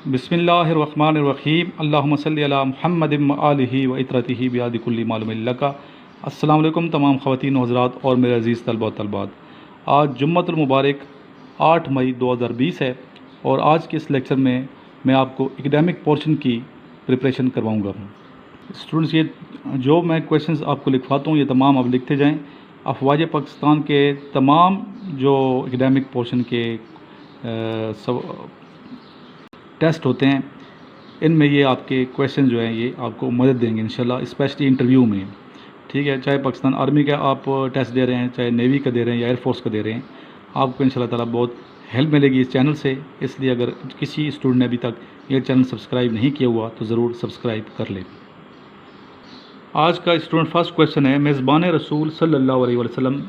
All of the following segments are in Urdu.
بسم اللہ الرحمن الرحیم اللہم صلی علی محمد و آلہ و اطرتہ بیاد کل معلوم لک۔ السلام علیکم تمام خواتین و حضرات اور میرے عزیز طلبہ و طالبات۔ آج جمعۃ المبارک 8 مئی 2020 ہے اور آج کے اس لیکچر میں آپ کو اکیڈیمک پورشن کی پریپریشن کرواؤں گا۔ اسٹوڈنٹس، یہ جو میں کویشچنز آپ کو لکھواتا ہوں یہ تمام آپ لکھتے جائیں۔ افواج پاکستان کے تمام جو اکیڈیمک پورشن کے ٹیسٹ ہوتے ہیں ان میں یہ آپ کے کویشچن جو ہیں یہ آپ کو مدد دیں گے انشاءاللہ، اسپیشلی انٹرویو میں، ٹھیک ہے۔ چاہے پاکستان آرمی کا آپ ٹیسٹ دے رہے ہیں، چاہے نیوی کا دے رہے ہیں یا ایئر فورس کا دے رہے ہیں، آپ کو انشاءاللہ تعالیٰ بہت ہیلپ ملے گی اس چینل سے۔ اس لیے اگر کسی اسٹوڈنٹ نے ابھی تک یہ چینل سبسکرائب نہیں کیا ہوا تو ضرور سبسکرائب کر لیں۔ آج کا اسٹوڈنٹ فرسٹ کویشچن ہے، میزبان رسول صلی اللہ علیہ وسلم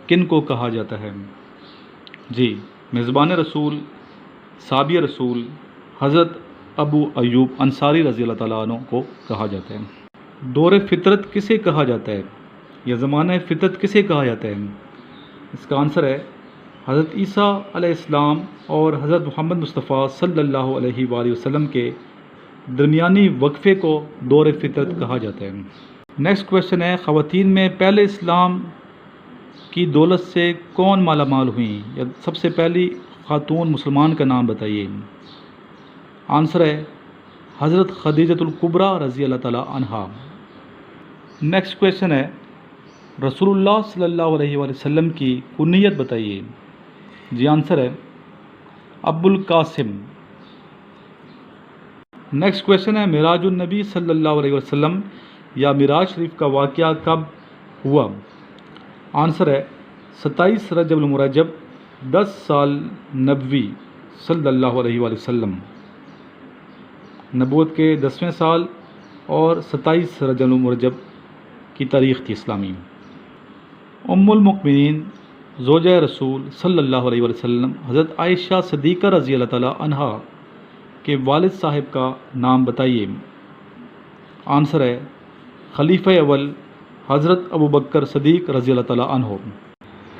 کن کو کہا جاتا ہے؟ جی، میزبان رسول، صحابی رسول حضرت ابو ایوب انصاری رضی اللہ تعالیٰ عنہ کو کہا جاتا ہے۔ دور فطرت کسے کہا جاتا ہے یا زمانہ فطرت کسے کہا جاتا ہے؟ اس کا آنسر ہے حضرت عیسیٰ علیہ السلام اور حضرت محمد مصطفیٰ صلی اللہ علیہ وآلہ وسلم کے درمیانی وقفے کو دور فطرت کہا جاتا ہے۔ نیکسٹ کویشچن ہے، خواتین میں پہلے اسلام کی دولت سے کون مالا مال ہوئیں یا سب سے پہلی خاتون مسلمان کا نام بتائیے۔ آنسر ہے حضرت خدیجۃ الکبریٰ رضی اللہ تعالیٰ عنہا۔ نیکسٹ کویشچن ہے، رسول اللہ صلی اللہ علیہ وآلہ وسلم کی کنیت بتائیے۔ جی، آنسر ہے ابو القاسم۔ نیکسٹ کویشچن ہے، معراج النبی صلی اللہ علیہ وسلم یا معراج شریف کا واقعہ کب ہوا؟ آنسر ہے 27 رجب المرجب 10 سال نبوی صلی اللہ علیہ وآلہ وسلم، نبوت کے 10ویں سال اور 27 رجب المرجب کی تاریخ تھی اسلامی۔ ام المؤمنین زوجہ رسول صلی اللہ علیہ وآلہ وسلم حضرت عائشہ صدیقہ رضی اللہ تعالیٰ عنہا کے والد صاحب کا نام بتائیے۔ آنسر ہے خلیفہ اول حضرت ابو بکر صدیق رضی اللہ تعالیٰ عنہ۔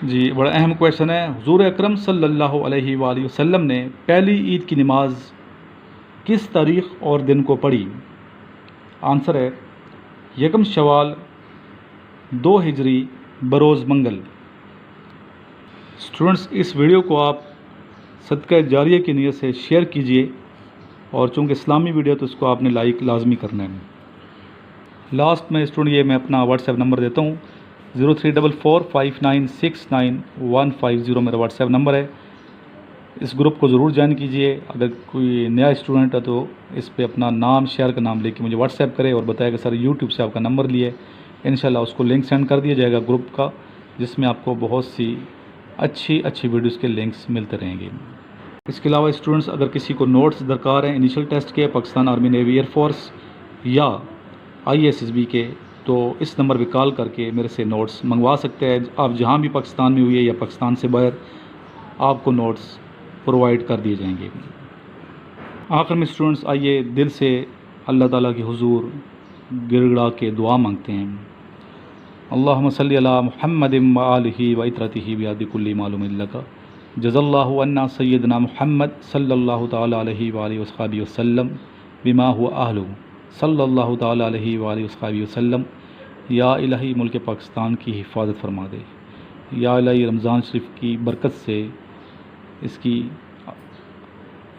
جی، بڑا اہم کویشچن ہے، حضور اکرم صلی اللہ علیہ وآلہ وسلم نے پہلی عید کی نماز کس تاریخ اور دن کو پڑھی؟ آنسر ہے 1 شوال 2 ہجری بروز منگل۔ اسٹوڈنٹس، اس ویڈیو کو آپ صدقہ جاریہ کی نیت سے شیئر کیجئے اور چونکہ اسلامی ویڈیو تو اس کو آپ نے لائک لازمی کرنا ہے۔ لاسٹ میں اسٹوڈنٹ یہ میں اپنا واٹس ایپ نمبر دیتا ہوں، 034459695150 میرا واٹس ایپ نمبر ہے۔ اس گروپ کو ضرور جوائن کیجئے۔ اگر کوئی نیا اسٹوڈنٹ ہے تو اس پہ اپنا نام، شہر کا نام لے کے مجھے واٹس ایپ کرے اور بتائے کہ سر یوٹیوب سے آپ کا نمبر لیے، انشاءاللہ اس کو لنک سینڈ کر دیا جائے گا گروپ کا، جس میں آپ کو بہت سی اچھی ویڈیوز کے لنکس ملتے رہیں گے۔ اس کے علاوہ اسٹوڈنٹس اگر کسی کو نوٹس درکار ہیں انیشل ٹیسٹ کے، Pakistan army navy air force یا ISSB کے، تو اس نمبر پہ کال کر کے میرے سے نوٹس منگوا سکتے ہیں۔ آپ جہاں بھی پاکستان میں ہوئے یا پاکستان سے باہر، آپ کو نوٹس پرووائڈ کر دیے جائیں گے۔ آخر میں اسٹوڈنٹس آئیے دل سے اللہ تعالیٰ کے حضور گڑ گڑا کے دعا مانگتے ہیں۔ اللہم صلی علی محمد و آلہ و اطرتہ بیاد کل معلوم لک، جزا اللہ عنا سیدنا محمد صلی اللہ تعالیٰ علیہ وآلہ وصحبہ وسلم بما هو اہلہ صلی اللہ تعالیٰ علیہ وآلہ وصحبہ وسلم۔ یا الہی ملک پاکستان کی حفاظت فرما دے، یا الہی رمضان شریف کی برکت سے، اس کی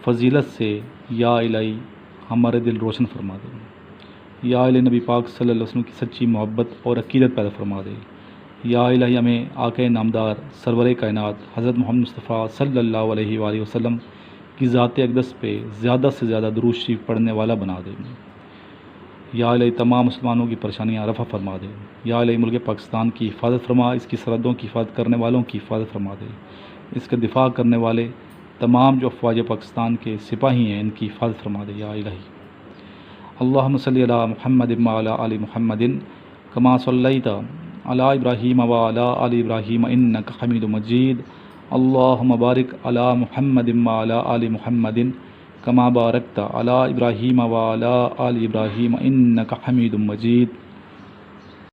فضیلت سے یا الہی ہمارے دل روشن فرما دے، یا الہی نبی پاک صلی اللہ علیہ وسلم کی سچی محبت اور عقیدت پیدا فرما دے، یا الہی ہمیں آقا نامدار سرور کائنات حضرت محمد مصطفیٰ صلی اللہ علیہ وآلہ وسلم کی ذات اقدس پہ زیادہ سے زیادہ درود شریف پڑھنے والا بنا دے، یا الہی تمام مسلمانوں کی پریشانیاں رفع فرما دے، یا الہی ملک پاکستان کی حفاظت فرما، اس کی سرحدوں کی حفاظت کرنے والوں کی حفاظت فرما دے، اس کا دفاع کرنے والے تمام جو افواج پاکستان کے سپاہی ہیں ان کی حفاظت فرما دے یا الہی۔ اللہم صلی علی محمد و علی آل محمد کما صلیت علی ابراہیم و علی آل ابراہیم انک حمید مجید۔ اللہم بارک علی محمد و علی آل محمد کما بارکت علی ابراہیم و علی آل ابراہیم انک حمید مجید۔